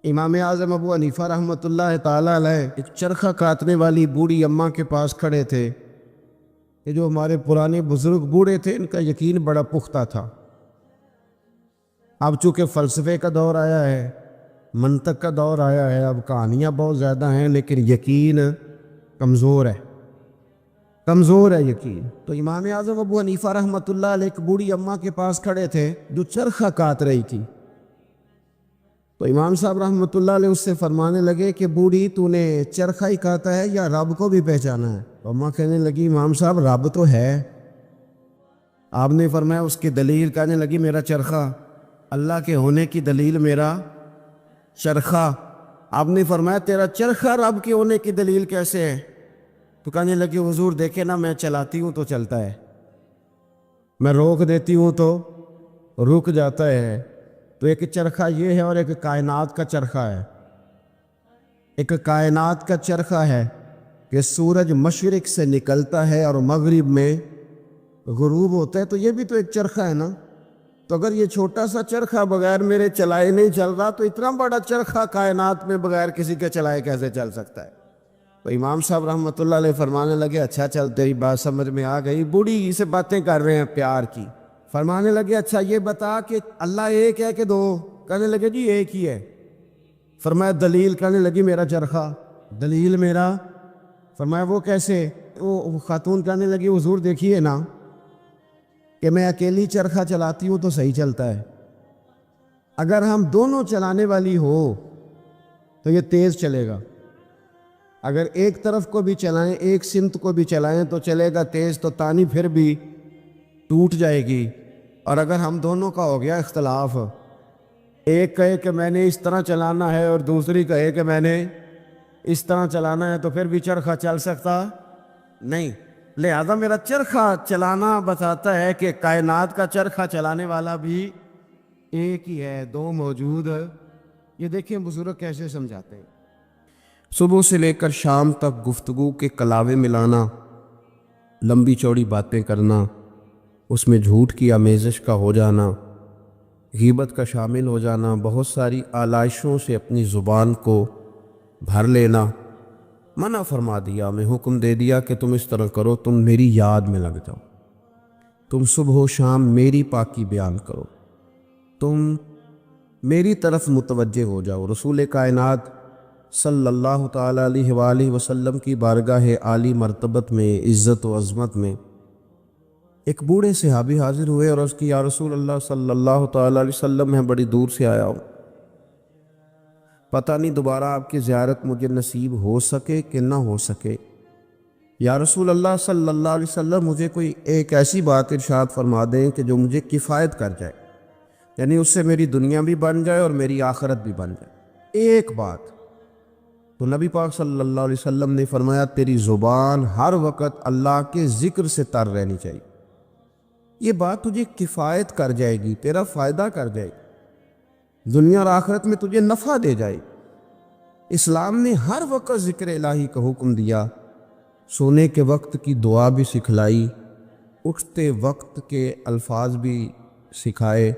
امام اعظم ابو حنیفہ رحمۃ اللہ تعالیٰ علیہ ایک چرخہ کاٹنے والی بوڑھی اماں کے پاس کھڑے تھے کہ جو ہمارے پرانے بزرگ بوڑھے تھے ان کا یقین بڑا پختہ تھا۔ اب چونکہ فلسفے کا دور آیا ہے، منطق کا دور آیا ہے، اب کہانیاں بہت زیادہ ہیں لیکن یقین کمزور ہے یقین۔ تو امام اعظم ابو حنیفہ رحمۃ اللہ علیہ ایک بوڑھی اماں کے پاس کھڑے تھے جو چرخہ کاٹ رہی تھی۔ تو امام صاحب رحمۃ اللہ علیہ اس سے فرمانے لگے کہ بوڑھی تو نے چرخہ ہی کاٹا ہے یا رب کو بھی پہچانا ہے؟ تو اماں کہنے لگی امام صاحب رب تو ہے۔ آپ نے فرمایا اس کی دلیل؟ کہنے لگی میرا چرخہ، اللہ کے ہونے کی دلیل میرا چرخہ۔ آپ نے فرمایا تیرا چرخہ رب کے ہونے کی دلیل کیسے ہے؟ تو کہنے لگی حضور دیکھے نا، میں چلاتی ہوں تو چلتا ہے، میں روک دیتی ہوں تو رک جاتا ہے۔ تو ایک چرخہ یہ ہے اور ایک کائنات کا چرخہ ہے۔ ایک کائنات کا چرخہ ہے کہ سورج مشرق سے نکلتا ہے اور مغرب میں غروب ہوتا ہے، تو یہ بھی تو ایک چرخہ ہے نا۔ تو اگر یہ چھوٹا سا چرخہ بغیر میرے چلائے نہیں چل رہا تو اتنا بڑا چرخہ کائنات میں بغیر کسی کے چلائے کیسے چل سکتا ہے؟ تو امام صاحب رحمۃ اللہ علیہ فرمانے لگے اچھا چل تیری بات سمجھ میں آ گئی۔ بوڑھی سے باتیں کر رہے ہیں پیار کی، فرمانے لگے اچھا یہ بتا کہ اللہ ایک ہے کہ دو؟ کہنے لگے جی ایک ہی ہے۔ فرمایا دلیل؟ کہنے لگی میرا چرخہ۔ دلیل میرا؟ فرمایا وہ کیسے؟ وہ خاتون کہنے لگی حضور دیکھیے نا کہ میں اکیلی چرخہ چلاتی ہوں تو صحیح چلتا ہے، اگر ہم دونوں چلانے والی ہو تو یہ تیز چلے گا، اگر ایک طرف کو بھی چلائیں ایک سمت کو بھی چلائیں تو چلے گا تیز، تو تانی پھر بھی ٹوٹ جائے گی۔ اور اگر ہم دونوں کا ہو گیا اختلاف، ایک کہے کہ میں نے اس طرح چلانا ہے اور دوسری کہے کہ میں نے اس طرح چلانا ہے، تو پھر بھی چرخہ چل سکتا نہیں۔ لہذا میرا چرخہ چلانا بتاتا ہے کہ کائنات کا چرخہ چلانے والا بھی ایک ہی ہے، دو موجود ہے۔ یہ دیکھیں بزرگ کیسے سمجھاتے ہیں۔ صبح سے لے کر شام تک گفتگو کے کلاوے ملانا، لمبی چوڑی باتیں کرنا، اس میں جھوٹ کی آمیزش کا ہو جانا، غیبت کا شامل ہو جانا، بہت ساری آلائشوں سے اپنی زبان کو بھر لینا، منع فرما دیا، میں حکم دے دیا کہ تم اس طرح کرو، تم میری یاد میں لگ جاؤ، تم صبح و شام میری پاکی بیان کرو، تم میری طرف متوجہ ہو جاؤ۔ رسول کائنات صلی اللہ تعالیٰ علیہ وآلہ وسلم کی بارگاہ عالی مرتبت میں، عزت و عظمت میں ایک بوڑھے صحابی حاضر ہوئے اور عرض کی یا رسول اللہ صلی اللہ تعالیٰ علیہ وسلم میں بڑی دور سے آیا ہوں، پتہ نہیں دوبارہ آپ کی زیارت مجھے نصیب ہو سکے کہ نہ ہو سکے، یا رسول اللہ صلی اللہ علیہ وسلم مجھے کوئی ایک ایسی بات ارشاد فرما دیں کہ جو مجھے کفایت کر جائے، یعنی اس سے میری دنیا بھی بن جائے اور میری آخرت بھی بن جائے، ایک بات۔ تو نبی پاک صلی اللہ علیہ وسلم نے فرمایا تیری زبان ہر وقت اللہ کے ذکر سے تر رہنی چاہیے، یہ بات تجھے کفایت کر جائے گی، تیرا فائدہ کر جائے گی، دنیا اور آخرت میں تجھے نفع دے جائے۔ اسلام نے ہر وقت ذکر الہی کا حکم دیا، سونے کے وقت کی دعا بھی سکھلائی، اٹھتے وقت کے الفاظ بھی سکھائے۔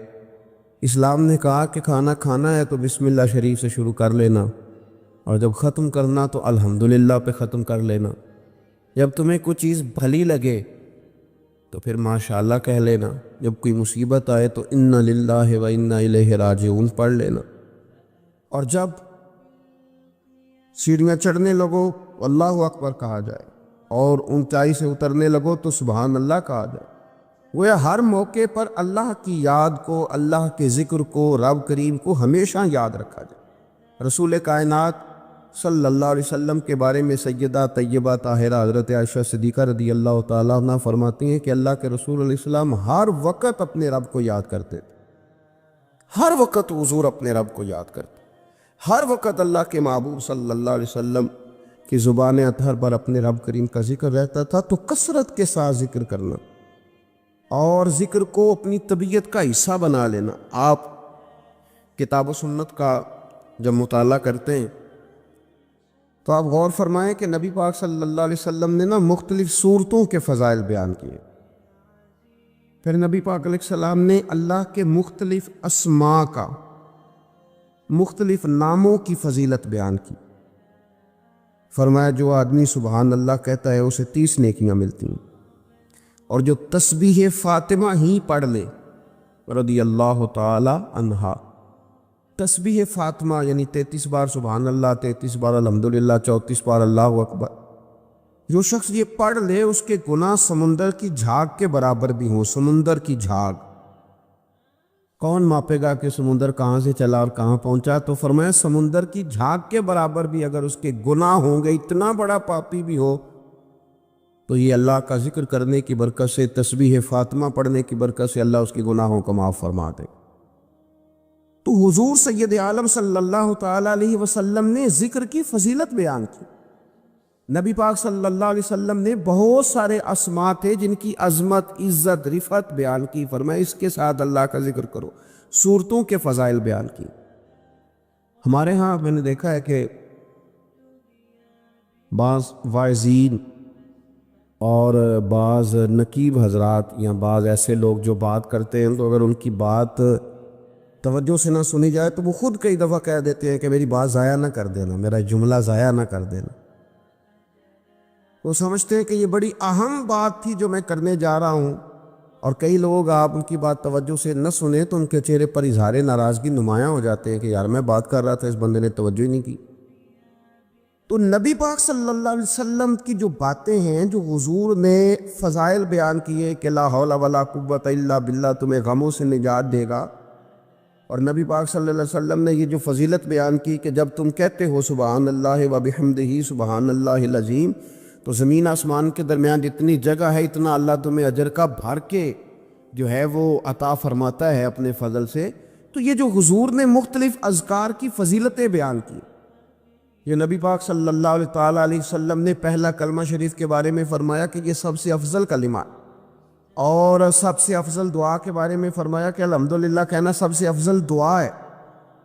اسلام نے کہا کہ کھانا کھانا ہے تو بسم اللہ شریف سے شروع کر لینا، اور جب ختم کرنا تو الحمدللہ پہ ختم کر لینا، جب تمہیں کوئی چیز بھلی لگے تو پھر ماشاءاللہ کہہ لینا، جب کوئی مصیبت آئے تو انا للہ و انا الیہ راجعون پڑھ لینا، اور جب سیڑھیاں چڑھنے لگو اللہ اکبر کہا جائے اور اونچائی سے اترنے لگو تو سبحان اللہ کہا جائے۔ گویا ہر موقع پر اللہ کی یاد کو، اللہ کے ذکر کو، رب کریم کو ہمیشہ یاد رکھا جائے۔ رسول کائنات صلی اللہ علیہ وسلم کے بارے میں سیدہ طیبہ طاہرہ حضرت عائشہ صدیقہ رضی اللہ تعالیٰ عنہ فرماتی ہیں کہ اللہ کے رسول علیہ السلام ہر وقت اپنے رب کو یاد کرتے تھے، ہر وقت حضور اپنے رب کو یاد کرتے، ہر وقت اللہ کے محبوب صلی اللہ علیہ وسلم کی زبان اطہر پر اپنے رب کریم کا ذکر رہتا تھا۔ تو کثرت کے ساتھ ذکر کرنا اور ذکر کو اپنی طبیعت کا حصہ بنا لینا۔ آپ کتاب و سنت کا جب مطالعہ کرتے ہیں تو آپ غور فرمائیں کہ نبی پاک صلی اللہ علیہ وسلم نے مختلف صورتوں کے فضائل بیان کیے، پھر نبی پاک علیہ السلام نے اللہ کے مختلف اسماء کا مختلف ناموں کی فضیلت بیان کی۔ فرمایا جو آدمی سبحان اللہ کہتا ہے اسے 30 نیکیاں ملتی ہیں، اور جو تسبیح فاطمہ ہی پڑھ لے رضی اللہ تعالی عنہا، تسبیح فاطمہ یعنی 33 بار سبحان اللہ، 33 بار الحمدللہ، 34 بار اللہ اکبر، جو شخص یہ پڑھ لے اس کے گناہ سمندر کی جھاگ کے برابر بھی ہوں۔ سمندر کی جھاگ کون ماپے گا کہ سمندر کہاں سے چلا اور کہاں پہنچا؟ تو فرمایا سمندر کی جھاگ کے برابر بھی اگر اس کے گناہ ہوں گے، اتنا بڑا پاپی بھی ہو، تو یہ اللہ کا ذکر کرنے کی برکت سے، تسبیح فاطمہ پڑھنے کی برکت سے اللہ اس کے گناہوں کو معاف فرما دے۔ تو حضور سید عالم صلی اللہ تعالیٰ علیہ وسلم نے ذکر کی فضیلت بیان کی۔ نبی پاک صلی اللہ علیہ وسلم نے بہت سارے اسماء تھے جن کی عظمت، عزت، رفعت بیان کی۔ فرمایا اس کے ساتھ اللہ کا ذکر کرو۔ صورتوں کے فضائل بیان کی۔ ہمارے ہاں میں نے دیکھا ہے کہ بعض واعظین اور بعض نقیب حضرات یا بعض ایسے لوگ جو بات کرتے ہیں، تو اگر ان کی بات توجہ سے نہ سنی جائے تو وہ خود کئی دفعہ کہہ دیتے ہیں کہ میری بات ضائع نہ کر دینا، میرا جملہ ضائع نہ کر دینا۔ وہ سمجھتے ہیں کہ یہ بڑی اہم بات تھی جو میں کرنے جا رہا ہوں، اور کئی لوگ آپ ان کی بات توجہ سے نہ سنیں تو ان کے چہرے پر اظہار ناراضگی نمایاں ہو جاتے ہیں کہ یار میں بات کر رہا تھا، اس بندے نے توجہ ہی نہیں کی۔ تو نبی پاک صلی اللہ علیہ وسلم کی جو باتیں ہیں، جو حضور نے فضائل بیان کیے کہ لا حول ولا قوت الا باللہ تمہیں غموں سے نجات دے گا، اور نبی پاک صلی اللہ علیہ وسلم نے یہ جو فضیلت بیان کی کہ جب تم کہتے ہو سبحان اللہ و بحمدہ سبحان اللہ العظیم، تو زمین آسمان کے درمیان جتنی جگہ ہے اتنا اللہ تمہیں اجر کا بھر کے جو ہے وہ عطا فرماتا ہے اپنے فضل سے۔ تو یہ جو حضور نے مختلف اذکار کی فضیلتیں بیان کی، یہ نبی پاک صلی اللہ تعالیٰ علیہ وسلم نے پہلا کلمہ شریف کے بارے میں فرمایا کہ یہ سب سے افضل کلمہ، اور سب سے افضل دعا کے بارے میں فرمایا کہ الحمدللہ کہنا سب سے افضل دعا ہے۔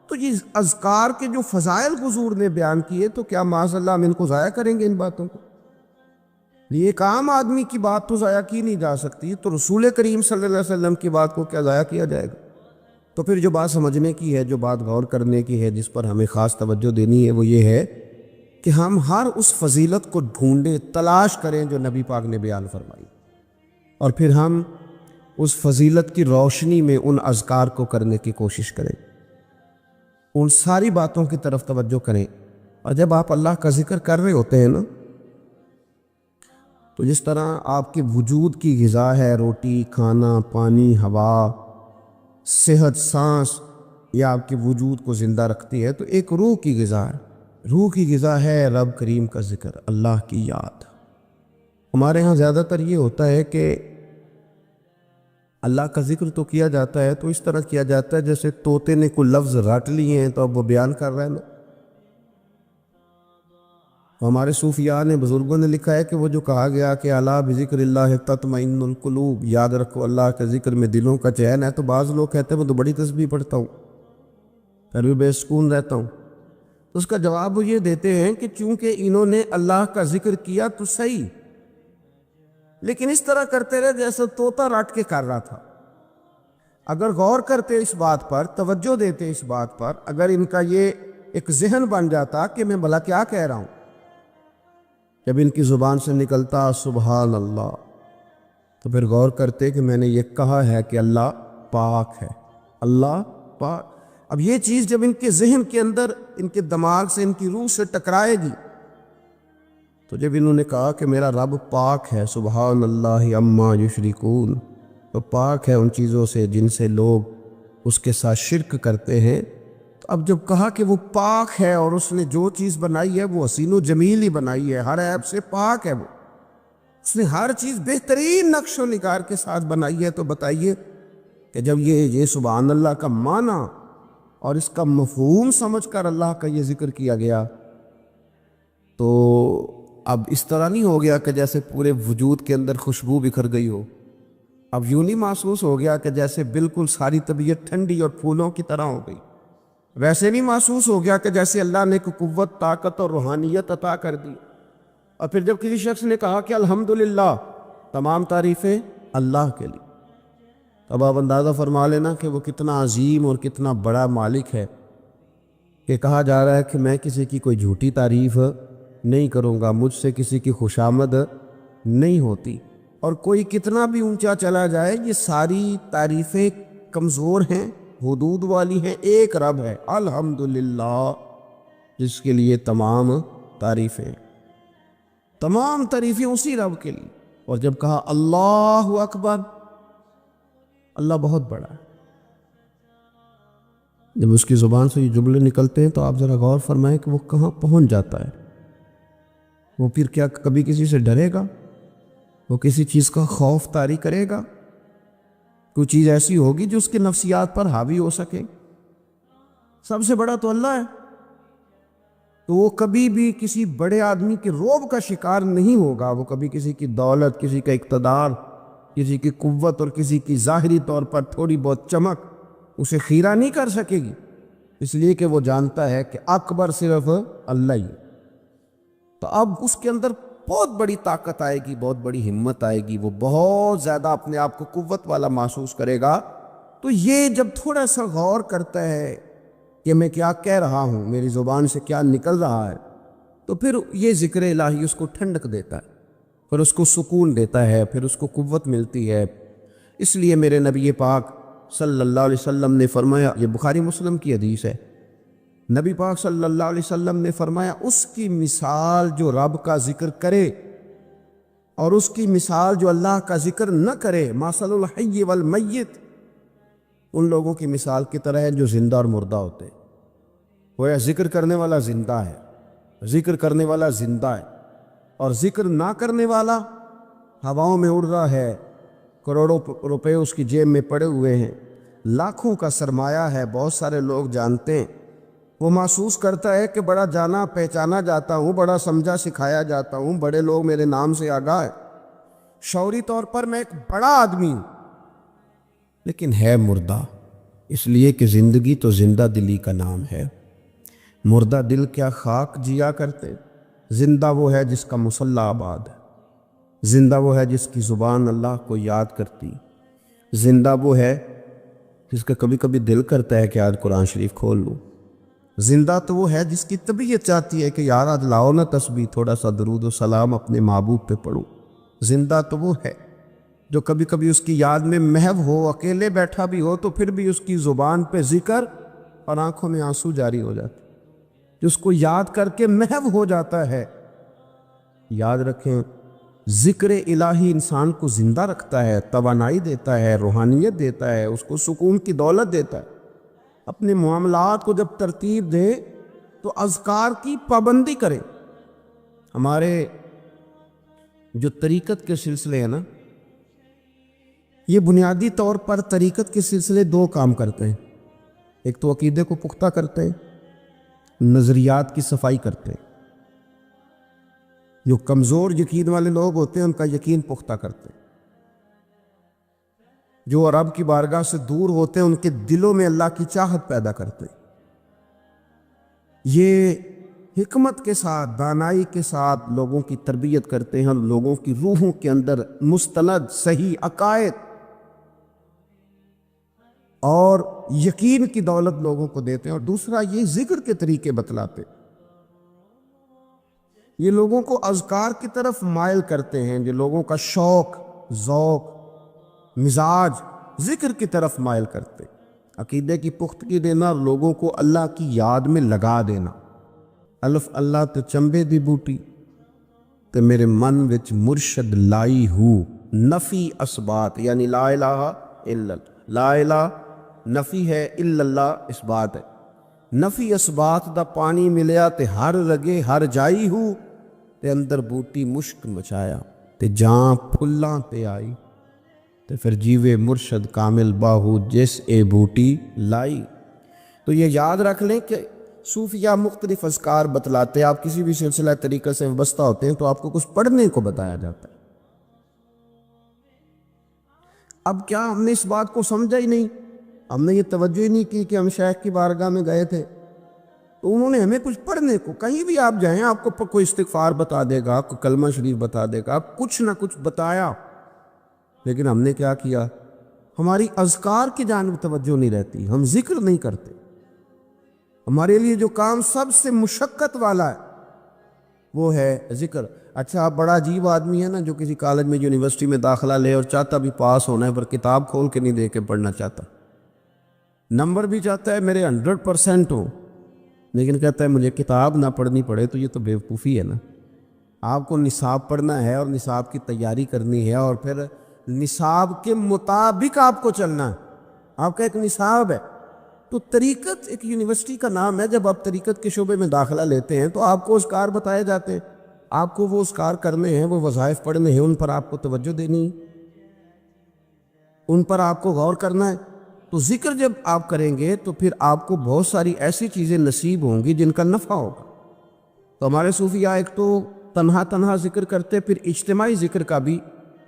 تو یہ اذکار کے جو فضائل حضور نے بیان کیے، تو کیا معاذ اللہ ہم ان کو ضائع کریں گے؟ ان باتوں کو یہ ایک عام آدمی کی بات تو ضائع کی نہیں جا سکتی، تو رسول کریم صلی اللہ علیہ وسلم کی بات کو کیا ضائع کیا جائے گا؟ تو پھر جو بات سمجھنے کی ہے، جو بات غور کرنے کی ہے، جس پر ہمیں خاص توجہ دینی ہے، وہ یہ ہے کہ ہم ہر اس فضیلت کو ڈھونڈیں، تلاش کریں جو نبی پاک نے بیان فرمائی، اور پھر ہم اس فضیلت کی روشنی میں ان اذکار کو کرنے کی کوشش کریں، ان ساری باتوں کی طرف توجہ کریں۔ اور جب آپ اللہ کا ذکر کر رہے ہوتے ہیں نا، تو جس طرح آپ کے وجود کی غذا ہے، روٹی، کھانا، پانی، ہوا، صحت، سانس، یہ آپ کے وجود کو زندہ رکھتی ہے، تو ایک روح کی غذا ہے۔ روح کی غذا ہے رب کریم کا ذکر، اللہ کی یاد۔ ہمارے ہاں زیادہ تر یہ ہوتا ہے کہ اللہ کا ذکر تو کیا جاتا ہے تو اس طرح کیا جاتا ہے جیسے طوطے نے کوئی لفظ رٹ لیے ہیں تو اب وہ بیان کر رہے ہیں۔ ہمارے صوفیاء نے، بزرگوں نے لکھا ہے کہ وہ جو کہا گیا کہ الا بذکر اللہ تطمئن القلوب، یاد رکھو اللہ کے ذکر میں دلوں کا چین ہے، تو بعض لوگ کہتے ہیں وہ تو بڑی تسبیح پڑھتا ہوں پھر بھی بے سکون رہتا ہوں۔ تو اس کا جواب وہ یہ دیتے ہیں کہ چونکہ انہوں نے اللہ کا ذکر کیا تو صحیح، لیکن اس طرح کرتے رہے جیسے طوطا رٹ کے کر رہا تھا۔ اگر غور کرتے اس بات پر، توجہ دیتے اس بات پر، اگر ان کا یہ ایک ذہن بن جاتا کہ میں بھلا کیا کہہ رہا ہوں، جب ان کی زبان سے نکلتا سبحان اللہ، تو پھر غور کرتے کہ میں نے یہ کہا ہے کہ اللہ پاک ہے، اللہ پاک۔ اب یہ چیز جب ان کے ذہن کے اندر، ان کے دماغ سے، ان کی روح سے ٹکرائے گی، تو جب انہوں نے کہا کہ میرا رب پاک ہے، سبحان اللہ عما یشرکون، تو پاک ہے ان چیزوں سے جن سے لوگ اس کے ساتھ شرک کرتے ہیں۔ تو اب جب کہا کہ وہ پاک ہے اور اس نے جو چیز بنائی ہے وہ حسین و جمیل ہی بنائی ہے، ہر عیب سے پاک ہے، وہ اس نے ہر چیز بہترین نقش و نگار کے ساتھ بنائی ہے، تو بتائیے کہ جب یہ سبحان اللہ کا معنی اور اس کا مفہوم سمجھ کر اللہ کا یہ ذکر کیا گیا، تو اب اس طرح نہیں ہو گیا کہ جیسے پورے وجود کے اندر خوشبو بکھر گئی ہو، اب یوں نہیں محسوس ہو گیا کہ جیسے بالکل ساری طبیعت ٹھنڈی اور پھولوں کی طرح ہو گئی، ویسے نہیں محسوس ہو گیا کہ جیسے اللہ نے کوئی قوت، طاقت اور روحانیت عطا کر دی۔ اور پھر جب کسی شخص نے کہا کہ الحمدللہ، تمام تعریفیں اللہ کے لیے، اب آپ اندازہ فرما لینا کہ وہ کتنا عظیم اور کتنا بڑا مالک ہے۔ کہ کہا جا رہا ہے کہ میں کسی کی کوئی جھوٹی تعریف نہیں کروں گا، مجھ سے کسی کی خوشامد نہیں ہوتی، اور کوئی کتنا بھی اونچا چلا جائے یہ ساری تعریفیں کمزور ہیں، حدود والی ہیں۔ ایک رب ہے الحمدللہ جس کے لیے تمام تعریفیں، تمام تعریفیں اسی رب کے لیے۔ اور جب کہا اللہ اکبر، اللہ بہت بڑا ہے، جب اس کی زبان سے یہ جملے نکلتے ہیں تو آپ ذرا غور فرمائیں کہ وہ کہاں پہنچ جاتا ہے۔ وہ پھر کیا کبھی کسی سے ڈرے گا؟ وہ کسی چیز کا خوف طاری کرے گا؟ کوئی چیز ایسی ہوگی جو اس کے نفسیات پر حاوی ہو سکے؟ سب سے بڑا تو اللہ ہے، تو وہ کبھی بھی کسی بڑے آدمی کے رعب کا شکار نہیں ہوگا۔ وہ کبھی کسی کی دولت، کسی کا اقتدار، کسی کی قوت اور کسی کی ظاہری طور پر تھوڑی بہت چمک اسے خیرہ نہیں کر سکے گی، اس لیے کہ وہ جانتا ہے کہ اکبر صرف اللہ ہی ہے۔ تو اب اس کے اندر بہت بڑی طاقت آئے گی، بہت بڑی ہمت آئے گی، وہ بہت زیادہ اپنے آپ کو قوت والا محسوس کرے گا۔ تو یہ جب تھوڑا سا غور کرتا ہے کہ میں کیا کہہ رہا ہوں، میری زبان سے کیا نکل رہا ہے، تو پھر یہ ذکر الہی اس کو ٹھنڈک دیتا ہے، پھر اس کو سکون دیتا ہے، پھر اس کو قوت ملتی ہے۔ اس لیے میرے نبی پاک صلی اللہ علیہ وسلم نے فرمایا، یہ بخاری مسلم کی حدیث ہے، نبی پاک صلی اللہ علیہ وسلم نے فرمایا اس کی مثال جو رب کا ذکر کرے اور اس کی مثال جو اللہ کا ذکر نہ کرے، مثل الحی والمیت، ان لوگوں کی مثال کی طرح ہے جو زندہ اور مردہ ہوتے ہیں۔ وہ ذکر کرنے والا زندہ ہے، ذکر کرنے والا زندہ ہے، اور ذکر نہ کرنے والا ہواؤں میں اڑ رہا ہے، کروڑوں روپے اس کی جیب میں پڑے ہوئے ہیں، لاکھوں کا سرمایہ ہے، بہت سارے لوگ جانتے ہیں، وہ محسوس کرتا ہے کہ بڑا جانا پہچانا جاتا ہوں، بڑا سمجھا سکھایا جاتا ہوں، بڑے لوگ میرے نام سے آگاہ ہیں، شعوری طور پر میں ایک بڑا آدمی ہوں، لیکن ہے مردہ، اس لیے کہ زندگی تو زندہ دلی کا نام ہے۔ مردہ دل کیا خاک جیا کرتے، زندہ وہ ہے جس کا مصلی آباد ہے، زندہ وہ ہے جس کی زبان اللہ کو یاد کرتی، زندہ وہ ہے جس کا کبھی کبھی دل کرتا ہے کہ آج قرآن شریف کھول لوں، زندہ تو وہ ہے جس کی طبیعت چاہتی ہے کہ یار آج لاؤ نا تسبیح، تھوڑا سا درود و سلام اپنے محبوب پہ پڑھوں، زندہ تو وہ ہے جو کبھی کبھی اس کی یاد میں محو ہو، اکیلے بیٹھا بھی ہو تو پھر بھی اس کی زبان پہ ذکر اور آنکھوں میں آنسو جاری ہو جاتے، جو اس کو یاد کر کے محو ہو جاتا ہے۔ یاد رکھیں، ذکر الہی انسان کو زندہ رکھتا ہے، توانائی دیتا ہے، روحانیت دیتا ہے، اس کو سکون کی دولت دیتا ہے۔ اپنے معاملات کو جب ترتیب دے تو اذکار کی پابندی کرے۔ ہمارے جو طریقت کے سلسلے ہیں نا، یہ بنیادی طور پر طریقت کے سلسلے دو کام کرتے ہیں، ایک تو عقیدے کو پختہ کرتے ہیں، نظریات کی صفائی کرتے ہیں۔ جو کمزور یقین والے لوگ ہوتے ہیں ان کا یقین پختہ کرتے ہیں، جو رب کی بارگاہ سے دور ہوتے ہیں ان کے دلوں میں اللہ کی چاہت پیدا کرتے ہیں۔ یہ حکمت کے ساتھ، دانائی کے ساتھ لوگوں کی تربیت کرتے ہیں، لوگوں کی روحوں کے اندر مستند صحیح عقائد اور یقین کی دولت لوگوں کو دیتے ہیں۔ اور دوسرا یہ ذکر کے طریقے بتلاتے ہیں، یہ لوگوں کو اذکار کی طرف مائل کرتے ہیں، جو لوگوں کا شوق، ذوق، مزاج ذکر کی طرف مائل کرتے، عقیدے کی پختگی دینا، لوگوں کو اللہ کی یاد میں لگا دینا۔ الف اللہ تے چنبے دی بوٹی تے میرے من وچ مرشد لائی ہو، نفی اسبات، یعنی لا الہ الا اللہ، لا الہ نفی ہے، الا اللہ اس بات ہے، نفی اسبات دا پانی ملیا تے ہر رگے ہر جائی ہو، تے اندر بوٹی مشک مچایا تے جاں پھلاں تے آئی، تے پھر جیوے مرشد کامل باہو جس اے بوٹی لائی۔ تو یہ یاد رکھ لیں کہ صوفیہ مختلف اذکار بتلاتے ہیں، آپ کسی بھی سلسلہ طریقے سے وابستہ ہوتے ہیں تو آپ کو کچھ پڑھنے کو بتایا جاتا ہے۔ اب کیا ہم نے اس بات کو سمجھا ہی نہیں، ہم نے یہ توجہ ہی نہیں کی کہ ہم شیخ کی بارگاہ میں گئے تھے تو انہوں نے ہمیں کچھ پڑھنے کو، کہیں بھی آپ جائیں آپ کو کوئی استغفار بتا دے گا، کوئی کلمہ شریف بتا دے گا، کچھ نہ کچھ بتایا، لیکن ہم نے کیا کیا؟ ہماری اذکار کی جانب توجہ نہیں رہتی، ہم ذکر نہیں کرتے۔ ہمارے لیے جو کام سب سے مشقت والا ہے وہ ہے ذکر۔ اچھا، آپ بڑا عجیب آدمی ہے نا جو کسی کالج میں یونیورسٹی میں داخلہ لے اور چاہتا بھی پاس ہونا ہے پر کتاب کھول کے نہیں دے کے پڑھنا چاہتا، نمبر بھی چاہتا ہے میرے 100% ہوں، لیکن کہتا ہے مجھے کتاب نہ پڑھنی پڑے، تو یہ تو بیوقوفی ہے نا۔ آپ کو نصاب پڑھنا ہے اور نصاب کی تیاری کرنی ہے اور پھر نصاب کے مطابق آپ کو چلنا ہے، آپ کا ایک نصاب ہے۔ تو طریقت ایک یونیورسٹی کا نام ہے، جب آپ طریقت کے شعبے میں داخلہ لیتے ہیں تو آپ کو اذکار بتائے جاتے ہیں، آپ کو وہ اذکار کرنے ہیں، وہ وظائف پڑھنے ہیں، ان پر آپ کو توجہ دینی ہے، ان پر آپ کو غور کرنا ہے۔ تو ذکر جب آپ کریں گے تو پھر آپ کو بہت ساری ایسی چیزیں نصیب ہوں گی جن کا نفع ہوگا۔ تو ہمارے صوفیاء ایک تو تنہا ذکر کرتے، پھر اجتماعی ذکر کا بھی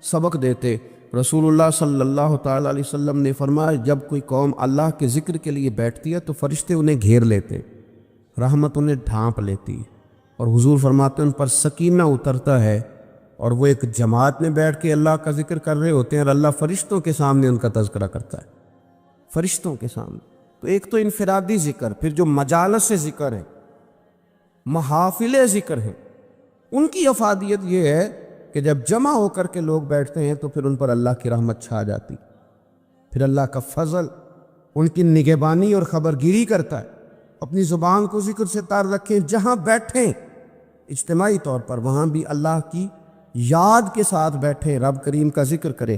سبق دیتے۔ رسول اللہ صلی اللہ تعالیٰ علیہ وسلم نے فرمایا جب کوئی قوم اللہ کے ذکر کے لیے بیٹھتی ہے تو فرشتے انہیں گھیر لیتے، رحمت انہیں ڈھانپ لیتی، اور حضور فرماتے ہیں ان پر سکینہ اترتا ہے، اور وہ ایک جماعت میں بیٹھ کے اللہ کا ذکر کر رہے ہوتے ہیں اور اللہ فرشتوں کے سامنے ان کا تذکرہ کرتا ہے، فرشتوں کے سامنے۔ تو ایک تو انفرادی ذکر، پھر جو مجالس ذکر ہے، محافل ذکر ہیں، ان کی افادیت یہ ہے کہ جب جمع ہو کر کے لوگ بیٹھتے ہیں تو پھر ان پر اللہ کی رحمت چھا جاتی، پھر اللہ کا فضل ان کی نگہبانی اور خبرگیری کرتا ہے۔ اپنی زبان کو ذکر سے تار رکھیں، جہاں بیٹھیں اجتماعی طور پر وہاں بھی اللہ کی یاد کے ساتھ بیٹھیں، رب کریم کا ذکر کریں۔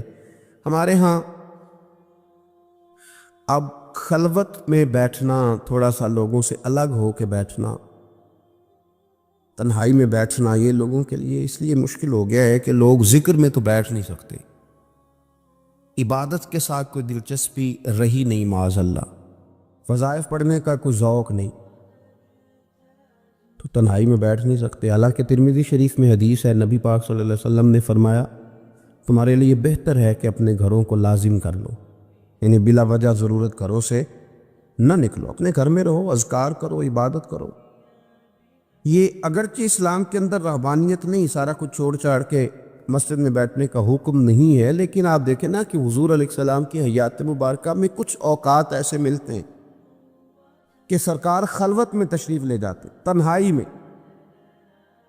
ہمارے ہاں اب خلوت میں بیٹھنا، تھوڑا سا لوگوں سے الگ ہو کے بیٹھنا، تنہائی میں بیٹھنا، یہ لوگوں کے لیے اس لیے مشکل ہو گیا ہے کہ لوگ ذکر میں تو بیٹھ نہیں سکتے، عبادت کے ساتھ کوئی دلچسپی رہی نہیں، معاذ اللہ، وظائف پڑھنے کا کوئی ذوق نہیں، تو تنہائی میں بیٹھ نہیں سکتے۔ حالانکہ ترمذی شریف میں حدیث ہے، نبی پاک صلی اللہ علیہ وسلم نے فرمایا تمہارے لیے بہتر ہے کہ اپنے گھروں کو لازم کر لو، یعنی بلا وجہ ضرورت گھروں سے نہ نکلو، اپنے گھر میں رہو، اذکار کرو، عبادت کرو۔ یہ اگرچہ اسلام کے اندر رہبانیت نہیں، سارا کچھ چھوڑ چھاڑ کے مسجد میں بیٹھنے کا حکم نہیں ہے، لیکن آپ دیکھیں نا کہ حضور علیہ السلام کی حیات مبارکہ میں کچھ اوقات ایسے ملتے ہیں کہ سرکار خلوت میں تشریف لے جاتے، تنہائی میں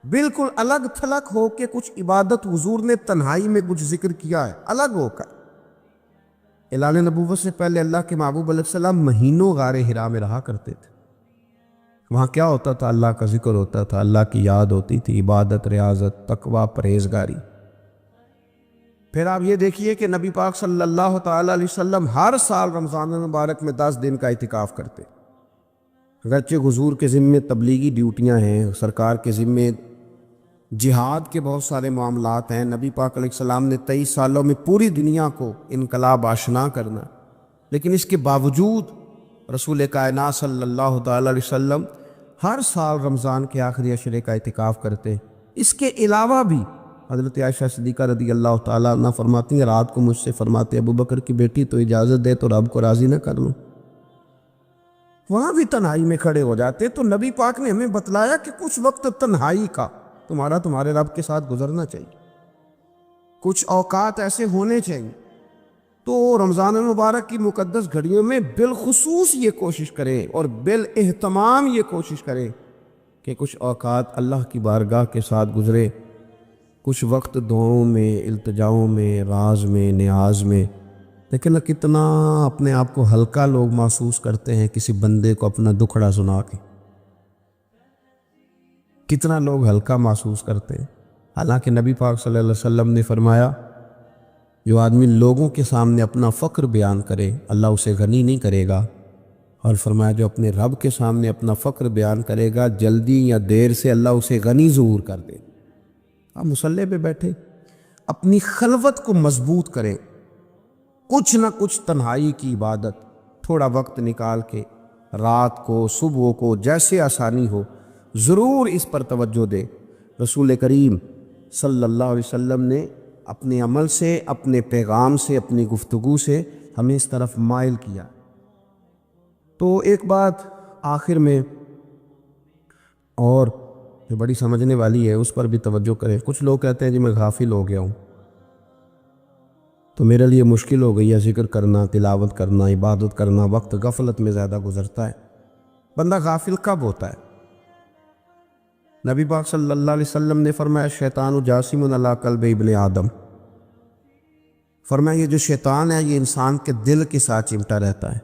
بالکل الگ تھلگ ہو کے کچھ عبادت حضور نے تنہائی میں کچھ ذکر کیا ہے، الگ ہو کر۔ اعلان نبوت سے پہلے اللہ کے محبوب علیہ السلام مہینوں غار حرا میں رہا کرتے تھے، وہاں کیا ہوتا تھا؟ اللہ کا ذکر ہوتا تھا، اللہ کی یاد ہوتی تھی، عبادت، ریاضت، تقوی، پرہیزگاری۔ پھر آپ یہ دیکھیے کہ نبی پاک صلی اللہ تعالیٰ علیہ وسلم ہر سال رمضان المبارک میں 10 دن کا اعتکاف کرتے، اگرچہ حضور کے ذمے تبلیغی ڈیوٹیاں ہیں، سرکار کے ذمے جہاد کے بہت سارے معاملات ہیں، نبی پاک علیہ السلام نے 23 سالوں میں پوری دنیا کو انقلاب آشنا کرنا، لیکن اس کے باوجود رسول کائنات صلی اللہ تعالیٰ علیہ وسلم ہر سال رمضان کے آخری عشرے کا اعتکاف کرتے۔ اس کے علاوہ بھی حضرت عائشہ صدیقہ رضی اللہ تعالیٰ عنہ فرماتی ہیں رات کو مجھ سے فرماتے ابو بکر کی بیٹی تو اجازت دے تو رب کو راضی نہ کر لوں، وہاں بھی تنہائی میں کھڑے ہو جاتے۔ تو نبی پاک نے ہمیں بتلایا کہ کچھ وقت تنہائی کا تمہارے رب کے ساتھ گزرنا چاہیے، کچھ اوقات ایسے ہونے چاہیے۔ تو رمضان المبارک کی مقدس گھڑیوں میں بالخصوص یہ کوشش کریں اور بالاہتمام یہ کوشش کریں کہ کچھ اوقات اللہ کی بارگاہ کے ساتھ گزرے، کچھ وقت دعاؤں میں، التجاؤں میں، راز میں، نیاز میں۔ لیکن کتنا اپنے آپ کو ہلکا لوگ محسوس کرتے ہیں کسی بندے کو اپنا دکھڑا سنا کے، کتنا لوگ ہلکا محسوس کرتے ہیں۔ حالانکہ نبی پاک صلی اللہ علیہ وسلم نے فرمایا جو آدمی لوگوں کے سامنے اپنا فقر بیان کرے اللہ اسے غنی نہیں کرے گا، اور فرمایا جو اپنے رب کے سامنے اپنا فقر بیان کرے گا جلدی یا دیر سے اللہ اسے غنی ظہور کر دے۔ آپ مصلی پہ بیٹھے اپنی خلوت کو مضبوط کریں، کچھ نہ کچھ تنہائی کی عبادت تھوڑا وقت نکال کے، رات کو، صبح کو، جیسے آسانی ہو ضرور اس پر توجہ دے۔ رسول کریم صلی اللہ علیہ وسلم نے اپنے عمل سے، اپنے پیغام سے، اپنی گفتگو سے ہمیں اس طرف مائل کیا۔ تو ایک بات آخر میں اور جو بڑی سمجھنے والی ہے اس پر بھی توجہ کریں۔ کچھ لوگ کہتے ہیں جی میں غافل ہو گیا ہوں، تو میرے لیے مشکل ہو گئی ہے ذکر کرنا، تلاوت کرنا، عبادت کرنا، وقت غفلت میں زیادہ گزرتا ہے۔ بندہ غافل کب ہوتا ہے؟ نبی پاک صلی اللہ علیہ وسلم نے فرمایا شیطان جاسم علی قلب ابن آدم، فرمایا یہ جو شیطان ہے یہ انسان کے دل کے ساتھ چمٹا رہتا ہے۔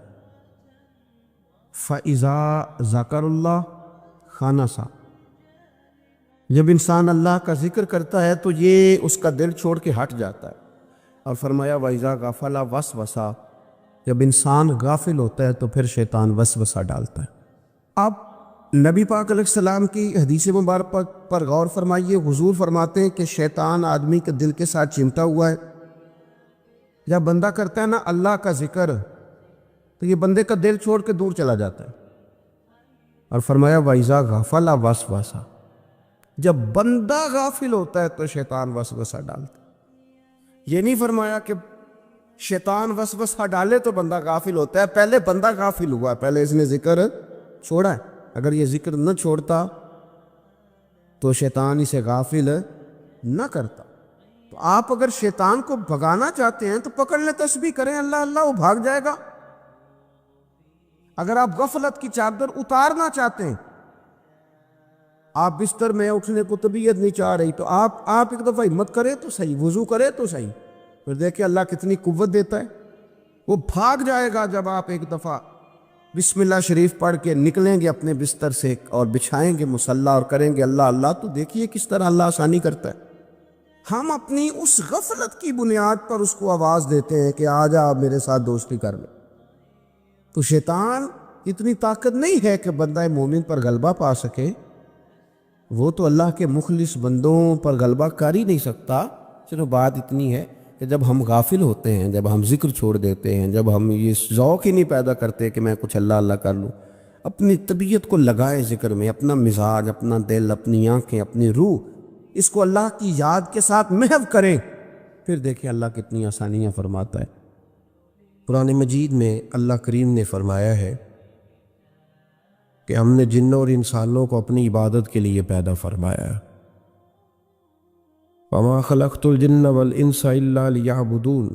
فَإِذَا ذَكَرَ اللَّهَ خَنَسَ، جب انسان اللہ کا ذکر کرتا ہے تو یہ اس کا دل چھوڑ کے ہٹ جاتا ہے۔ اور فرمایا وَإِذَا غَفَلَ وَسْوَسَ، جب انسان غافل ہوتا ہے تو پھر شیطان وسوسہ ڈالتا ہے۔ اب نبی پاک علیہ السلام کی حدیث مبارک پر غور فرمائیے، حضور فرماتے ہیں کہ شیطان آدمی کے دل کے ساتھ چمٹا ہوا ہے۔ جب بندہ کرتا ہے نا اللہ کا ذکر تو یہ بندے کا دل چھوڑ کے دور چلا جاتا ہے۔ اور فرمایا وَإِذَا غَفَلَ وَسْوَسَ، جب بندہ غافل ہوتا ہے تو شیطان وسوسہ ڈالتا ہے۔ یہ نہیں فرمایا کہ شیطان وسوسہ ڈالے تو بندہ غافل ہوتا ہے، پہلے بندہ غافل ہوا ہے، پہلے اس نے ذکر چھوڑا ہے۔ اگر یہ ذکر نہ چھوڑتا تو شیطان اسے غافل نہ کرتا۔ تو آپ اگر شیطان کو بھگانا چاہتے ہیں تو پکڑ لیں، تسبیح کریں اللہ اللہ، وہ بھاگ جائے گا۔ اگر آپ غفلت کی چادر اتارنا چاہتے ہیں، آپ بستر میں اٹھنے کو طبیعت نہیں چاہ رہی، تو آپ ایک دفعہ ہمت کرے تو صحیح، وضو کرے تو صحیح، پھر دیکھیں اللہ کتنی قوت دیتا ہے، وہ بھاگ جائے گا۔ جب آپ ایک دفعہ بسم اللہ شریف پڑھ کے نکلیں گے اپنے بستر سے اور بچھائیں گے مصلی اور کریں گے اللہ اللہ، تو دیکھیے کس طرح اللہ آسانی کرتا ہے۔ ہم اپنی اس غفلت کی بنیاد پر اس کو آواز دیتے ہیں کہ آ جا میرے ساتھ دوستی کر لے۔ تو شیطان اتنی طاقت نہیں ہے کہ بندہ مومن پر غلبہ پا سکے، وہ تو اللہ کے مخلص بندوں پر غلبہ کر ہی نہیں سکتا۔ چلو بات اتنی ہے کہ جب ہم غافل ہوتے ہیں، جب ہم ذکر چھوڑ دیتے ہیں، جب ہم یہ ذوق ہی نہیں پیدا کرتے کہ میں کچھ اللہ اللہ کر لوں، اپنی طبیعت کو لگائے ذکر میں، اپنا مزاج، اپنا دل، اپنی آنکھیں، اپنی روح، اس کو اللہ کی یاد کے ساتھ محو کریں، پھر دیکھیں اللہ کتنی آسانیاں فرماتا ہے۔ قرآن مجید میں اللہ کریم نے فرمایا ہے کہ ہم نے جنوں اور انسانوں کو اپنی عبادت کے لیے پیدا فرمایا۔ وَمَا خَلَقْتُ الْجِنَّ وَالْإِنسَ إِلَّا لِيَعْبُدُونَ،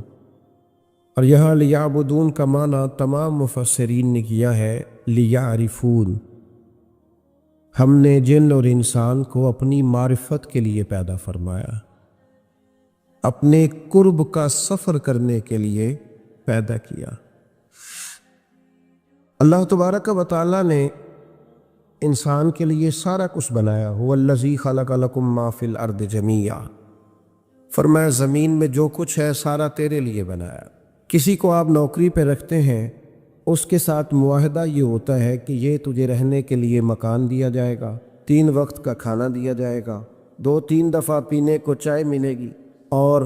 اور یہاں لیعبدون کا معنی تمام مفسرین نے کیا ہے لیعرفون۔ ہم نے جن اور انسان کو اپنی معرفت کے لیے پیدا فرمایا، اپنے قرب کا سفر کرنے کے لیے پیدا کیا۔ اللہ تبارک و تعالیٰ نے انسان کے لیے سارا کچھ بنایا۔ هو الذی خلق لکم ما فی الارض جمیعا، فرمایا زمین میں جو کچھ ہے سارا تیرے لیے بنایا۔ کسی کو آپ نوکری پہ رکھتے ہیں، اس کے ساتھ معاہدہ یہ ہوتا ہے کہ یہ تجھے رہنے کے لیے مکان دیا جائے گا، 3 وقت کا کھانا دیا جائے گا، 2-3 دفعہ پینے کو چائے ملے گی، اور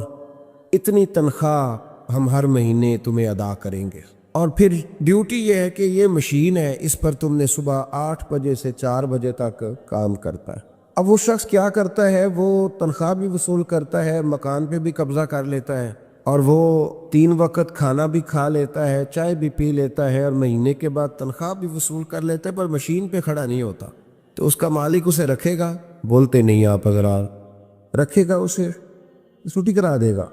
اتنی تنخواہ ہم ہر مہینے تمہیں ادا کریں گے۔ اور پھر ڈیوٹی یہ ہے کہ یہ مشین ہے، اس پر تم نے صبح 8 بجے سے 4 بجے تک کام کرتا ہے۔ اب وہ شخص کیا کرتا ہے؟ وہ تنخواہ بھی وصول کرتا ہے، مکان پہ بھی قبضہ کر لیتا ہے، اور وہ 3 وقت کھانا بھی کھا لیتا ہے، چائے بھی پی لیتا ہے، اور مہینے کے بعد تنخواہ بھی وصول کر لیتا ہے، پر مشین پہ کھڑا نہیں ہوتا۔ تو اس کا مالک اسے رکھے گا؟ بولتے نہیں آپ حضرات، رکھے گا، اسے چھٹی کرا دے گا۔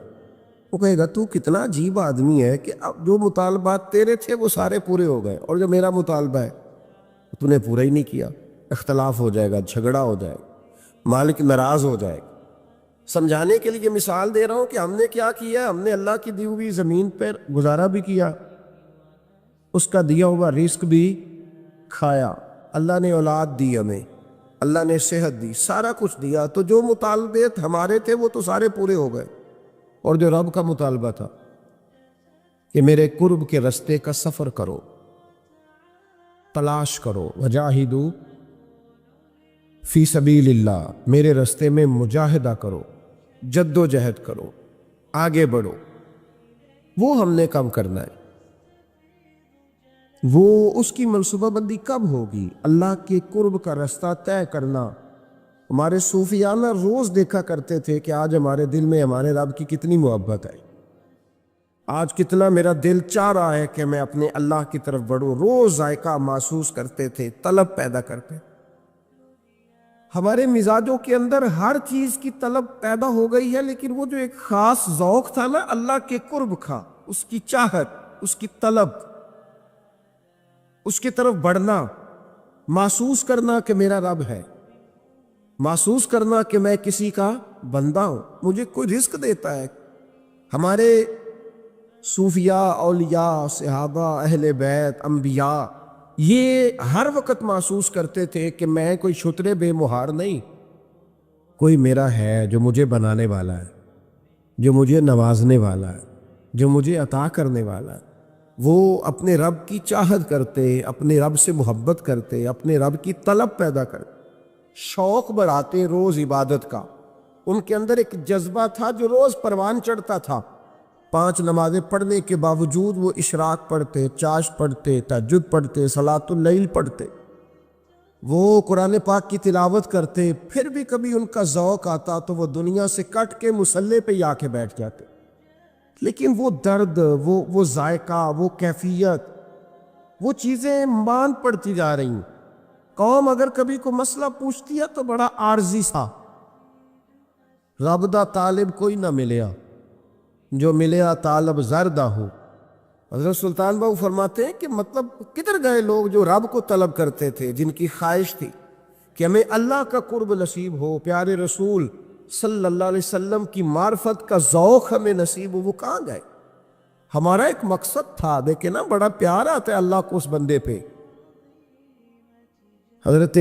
وہ کہے گا تو کتنا عجیب آدمی ہے کہ اب جو مطالبات تیرے تھے وہ سارے پورے ہو گئے، اور جو میرا مطالبہ ہے تو نے پورا ہی نہیں کیا۔ اختلاف ہو جائے گا، جھگڑا ہو جائے گا، مالک ناراض ہو جائے گا۔ سمجھانے کے لیے مثال دے رہا ہوں کہ ہم نے کیا کیا، ہم نے اللہ کی دی ہوئی زمین پر گزارا بھی کیا، اس کا دیا ہوا رزق بھی کھایا، اللہ نے اولاد دی ہمیں، اللہ نے صحت دی، سارا کچھ دیا، تو جو مطالبات ہمارے تھے وہ تو سارے پورے ہو گئے۔ اور جو رب کا مطالبہ تھا کہ میرے قرب کے رستے کا سفر کرو، تلاش کرو، وجاہدوا فی سبیل اللہ، میرے رستے میں مجاہدہ کرو، جد و جہد کرو، آگے بڑھو، وہ ہم نے کم کرنا ہے۔ وہ اس کی منصوبہ بندی کب ہوگی؟ اللہ کے قرب کا رستہ طے کرنا۔ ہمارے صوفیانہ روز دیکھا کرتے تھے کہ آج ہمارے دل میں ہمارے رب کی کتنی محبت ہے، آج کتنا میرا دل چاہ رہا ہے کہ میں اپنے اللہ کی طرف بڑھوں۔ روز ذائقہ محسوس کرتے تھے، طلب پیدا کرتے۔ ہمارے مزاجوں کے اندر ہر چیز کی طلب پیدا ہو گئی ہے، لیکن وہ جو ایک خاص ذوق تھا نا اللہ کے قرب کا، اس کی چاہت، اس کی طلب، اس کی طرف بڑھنا، محسوس کرنا کہ میرا رب ہے، محسوس کرنا کہ میں کسی کا بندہ ہوں، مجھے کوئی رزق دیتا ہے۔ ہمارے صوفیاء، اولیاء، صحابہ، اہل بیت، انبیاء یہ ہر وقت محسوس کرتے تھے کہ میں کوئی شترے بے مہار نہیں، کوئی میرا ہے جو مجھے بنانے والا ہے، جو مجھے نوازنے والا ہے، جو مجھے عطا کرنے والا ہے۔ وہ اپنے رب کی چاہت کرتے، اپنے رب سے محبت کرتے، اپنے رب کی طلب پیدا کرتے، شوق بڑھاتے روز عبادت کا۔ ان کے اندر ایک جذبہ تھا جو روز پروان چڑھتا تھا۔ 5 نمازیں پڑھنے کے باوجود وہ اشراق پڑھتے، چاشت پڑھتے، تہجد پڑھتے، صلاۃ اللیل پڑھتے، وہ قرآن پاک کی تلاوت کرتے، پھر بھی کبھی ان کا ذوق آتا تو وہ دنیا سے کٹ کے مصلی پہ ہی آ کے بیٹھ جاتے۔ لیکن وہ درد، وہ ذائقہ، وہ کیفیت، وہ چیزیں مان پڑتی جا رہی ہیں۔ قوم اگر کبھی کوئی مسئلہ پوچھتی ہے تو بڑا عارضی سا، رب دا طالب کوئی نہ ملیا، جو ملیا طالب زردہ ہو۔ حضرت سلطان باؤ فرماتے ہیں کہ مطلب کدھر گئے لوگ جو رب کو طلب کرتے تھے، جن کی خواہش تھی کہ ہمیں اللہ کا قرب نصیب ہو، پیارے رسول صلی اللہ علیہ وسلم کی معرفت کا ذوق ہمیں نصیب ہو، وہ کہاں گئے؟ ہمارا ایک مقصد تھا، دیکھیں نا بڑا پیار آتا ہے اللہ کو اس بندے پہ۔ حضرت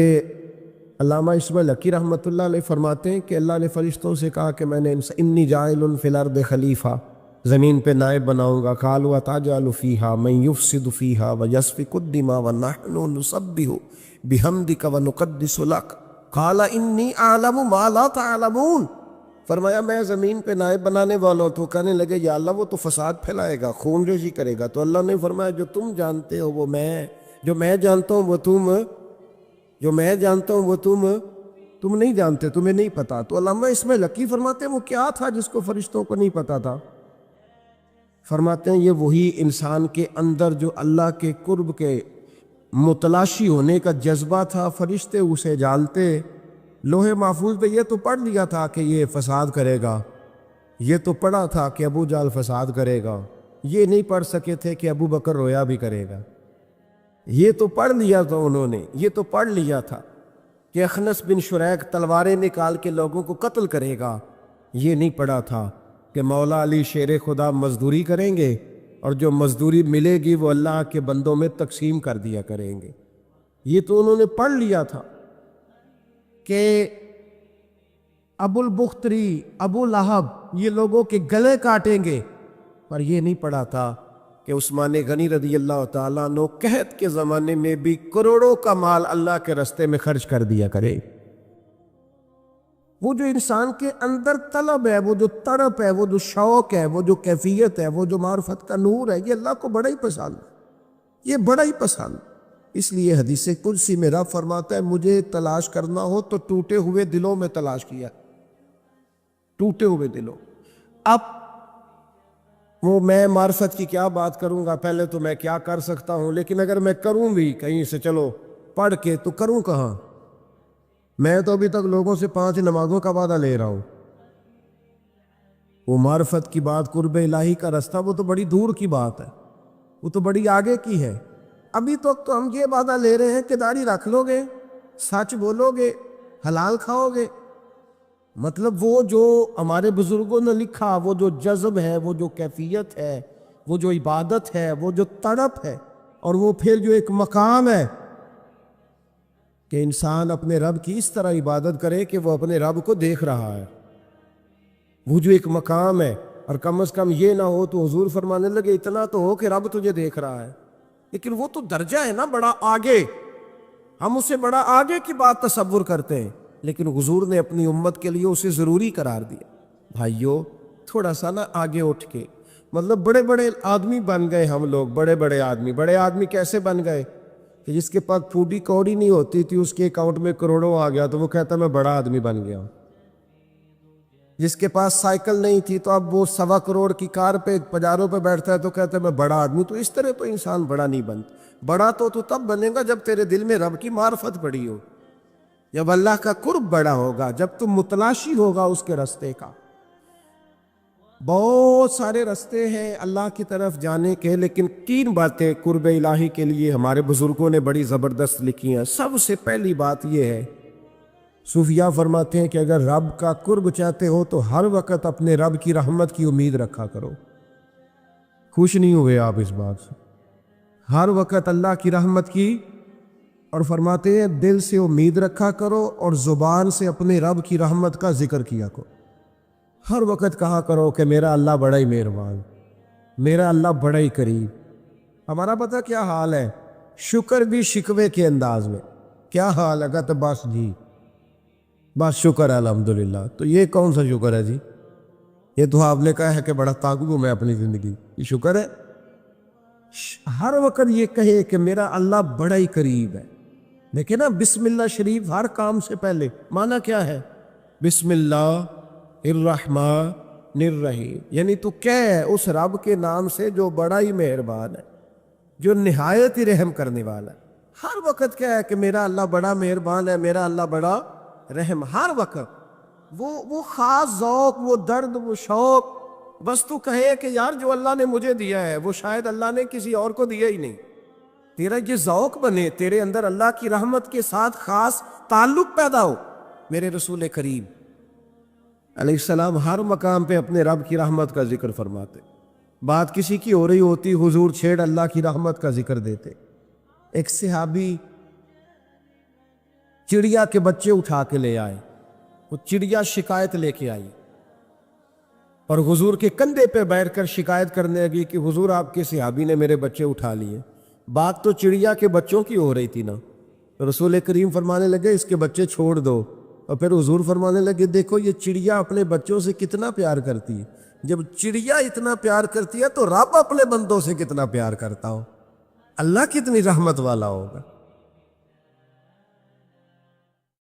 علامہ اسماعیل حقی رحمۃ اللہ علیہ فرماتے ہیں کہ اللہ نے فرشتوں سے کہا کہ میں نے انی جاعل فی الارض خلیفہ، زمین پہ نائب بناؤں گا۔ قالوا اتجعل فیہا من یفسد فیہا ویسفک الدماء ونحن نسبح بحمدک ونقدس لک قال انی اعلم ما لا تعلمون۔ فرمایا میں زمین پہ نائب بنانے والا ہوں۔ تو کہنے لگے یا اللہ وہ تو فساد پھیلائے گا، خون ریزی کرے گا۔ تو اللہ نے فرمایا جو تم جانتے ہو وہ میں، جو میں جانتا ہوں وہ تم، جو میں جانتا ہوں وہ تم نہیں جانتے، تمہیں نہیں پتا۔ تو علامہ اسماعیل حقی فرماتے ہیں وہ کیا تھا جس کو فرشتوں کو نہیں پتا تھا؟ فرماتے ہیں یہ وہی انسان کے اندر جو اللہ کے قرب کے متلاشی ہونے کا جذبہ تھا، فرشتے اسے جانتے۔ لوح محفوظ پہ یہ تو پڑھ لیا تھا کہ یہ فساد کرے گا، یہ تو پڑھا تھا کہ ابو جہل فساد کرے گا، یہ نہیں پڑھ سکے تھے کہ ابو بکر رویا بھی کرے گا۔ یہ تو پڑھ لیا تھا انہوں نے، یہ تو پڑھ لیا تھا کہ اخنس بن شریک تلواریں نکال کے لوگوں کو قتل کرے گا۔ یہ نہیں پڑھا تھا کہ مولا علی شیر خدا مزدوری کریں گے اور جو مزدوری ملے گی وہ اللہ کے بندوں میں تقسیم کر دیا کریں گے۔ یہ تو انہوں نے پڑھ لیا تھا کہ ابو البختری، ابو لہب یہ لوگوں کے گلے کاٹیں گے، پر یہ نہیں پڑھا تھا کہ عثمان غنی رضی اللہ تعالیٰ عنہ قحط کے زمانے میں بھی کروڑوں کا مال اللہ کے راستے میں خرچ کر دیا کرے۔ وہ جو انسان کے اندر طلب ہے، وہ جو تڑپ ہے، وہ جو شوق ہے، وہ جو کیفیت ہے، وہ جو معرفت کا نور ہے، یہ اللہ کو بڑا ہی پسند ہے، یہ بڑا ہی پسند۔ اس لیے حدیث قدسی میں رب فرماتا ہے مجھے تلاش کرنا ہو تو ٹوٹے ہوئے دلوں میں تلاش کیا، ٹوٹے ہوئے دلوں۔ اب وہ میں معرفت کی کیا بات کروں گا، پہلے تو میں کیا کر سکتا ہوں، لیکن اگر میں کروں بھی کہیں سے چلو پڑھ کے تو کروں کہاں؟ میں تو ابھی تک لوگوں سے 5 نمازوں کا وعدہ لے رہا ہوں۔ وہ معرفت کی بات، قرب الہی کا راستہ، وہ تو بڑی دور کی بات ہے، وہ تو بڑی آگے کی ہے۔ ابھی تک تو ہم یہ وعدہ لے رہے ہیں کہ داڑھی رکھ لو گے، سچ بولو گے، حلال کھاؤ گے۔ مطلب وہ جو ہمارے بزرگوں نے لکھا، وہ جو جذب ہے، وہ جو کیفیت ہے، وہ جو عبادت ہے، وہ جو تڑپ ہے، اور وہ پھر جو ایک مقام ہے کہ انسان اپنے رب کی اس طرح عبادت کرے کہ وہ اپنے رب کو دیکھ رہا ہے، وہ جو ایک مقام ہے۔ اور کم از کم یہ نہ ہو تو حضور فرمانے لگے اتنا تو ہو کہ رب تجھے دیکھ رہا ہے، لیکن وہ تو درجہ ہے نا بڑا آگے، ہم اسے بڑا آگے کی بات تصور کرتے ہیں، لیکن حضور نے اپنی امت کے لیے اسے ضروری قرار دیا۔ بھائیو تھوڑا سا نا آگے اٹھ کے، مطلب بڑے بڑے آدمی بن گئے ہم لوگ، بڑے آدمی کیسے بن گئے کہ جس کے پاس پھوٹی کوڑی نہیں ہوتی تھی اس کے اکاؤنٹ میں کروڑوں آ گیا تو وہ کہتا میں بڑا آدمی بن گیا۔ جس کے پاس سائیکل نہیں تھی تو اب وہ 1.25 کروڑ کی کار پہ پجاروں پہ بیٹھتا ہے تو کہتا ہے میں بڑا آدمی۔ تو اس طرح تو انسان بڑا نہیں بنتا، بڑا تو تب بنے گا جب تیرے دل میں رب کی معرفت بڑی ہو، جب اللہ کا قرب بڑا ہوگا، جب تم متلاشی ہوگا اس کے راستے کا۔ بہت سارے رستے ہیں اللہ کی طرف جانے کے، لیکن 3 باتیں قرب الہی کے لیے ہمارے بزرگوں نے بڑی زبردست لکھی ہیں۔ سب سے پہلی بات یہ ہے، صوفیاء فرماتے ہیں کہ اگر رب کا قرب چاہتے ہو تو ہر وقت اپنے رب کی رحمت کی امید رکھا کرو۔ خوش نہیں ہوئے آپ اس بات سے؟ ہر وقت اللہ کی رحمت کی، اور فرماتے ہیں دل سے امید رکھا کرو اور زبان سے اپنے رب کی رحمت کا ذکر کیا کرو۔ ہر وقت کہا کرو کہ میرا اللہ بڑا ہی مہربان، میرا اللہ بڑا ہی قریب۔ ہمارا پتہ کیا حال ہے؟ شکر بھی شکوے کے انداز میں، کیا حال ہے تو بس جی بس شکر ہے الحمدللہ۔ تو یہ کون سا شکر ہے جی؟ یہ تو آپ نے کہا ہے کہ بڑا تاغ ہوں میں اپنی زندگی، یہ شکر ہے؟ ہر وقت یہ کہے کہ میرا اللہ بڑا ہی قریب ہے۔ دیکھیں نا، بسم اللہ شریف ہر کام سے پہلے معنی کیا ہے؟ بسم اللہ الرحمن الرحیم، یعنی تو کہہ ہے اس رب کے نام سے جو بڑا ہی مہربان ہے، جو نہایت ہی رحم کرنے والا ہے۔ ہر وقت کیا ہے کہ میرا اللہ بڑا مہربان ہے، میرا اللہ بڑا رحم۔ ہر وقت وہ خاص ذوق، وہ درد، وہ شوق، بس تو کہے کہ یار جو اللہ نے مجھے دیا ہے وہ شاید اللہ نے کسی اور کو دیا ہی نہیں۔ تیرا یہ ذوق بنے، تیرے اندر اللہ کی رحمت کے ساتھ خاص تعلق پیدا ہو۔ میرے رسول کریم علیہ السلام ہر مقام پہ اپنے رب کی رحمت کا ذکر فرماتے۔ بات کسی کی ہو رہی ہوتی، حضور چھیڑ اللہ کی رحمت کا ذکر دیتے۔ ایک صحابی چڑیا کے بچے اٹھا کے لے آئے، وہ چڑیا شکایت لے کے آئی اور حضور کے کندھے پہ بیٹھ کر شکایت کرنے لگی کہ حضور آپ کے صحابی نے میرے بچے اٹھا لیے۔ بات تو چڑیا کے بچوں کی ہو رہی تھی نا، رسول کریم فرمانے لگے اس کے بچے چھوڑ دو، اور پھر حضور فرمانے لگے دیکھو یہ چڑیا اپنے بچوں سے کتنا پیار کرتی ہے، جب چڑیا اتنا پیار کرتی ہے تو رب اپنے بندوں سے کتنا پیار کرتا ہو، اللہ کتنی رحمت والا ہوگا۔